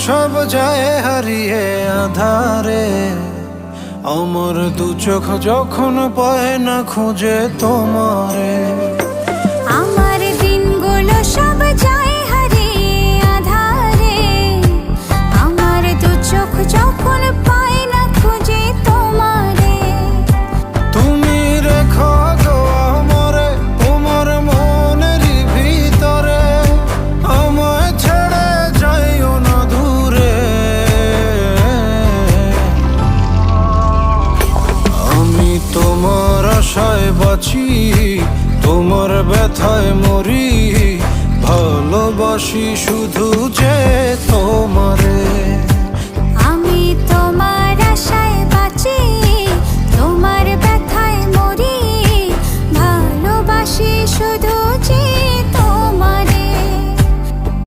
সব যায় হারিয়ে আধারে, আমার দু চোখ যখন পায় না খুঁজে তোমারে। আমার দিনগুলো সব যায় হারিয়ে আধারে, আমার দু চোখ যখন পায় না খুঁজে তোমারে। তুমি রেখো গো আমরে তোমার মনের ভিতরে, আমায় ছেড়ে যাইও না দূরে। আমি তোমার আশায় বাঁচি, তোমার ব্যথায় মরি, ভালোবাসি শুধু যে তোমারে।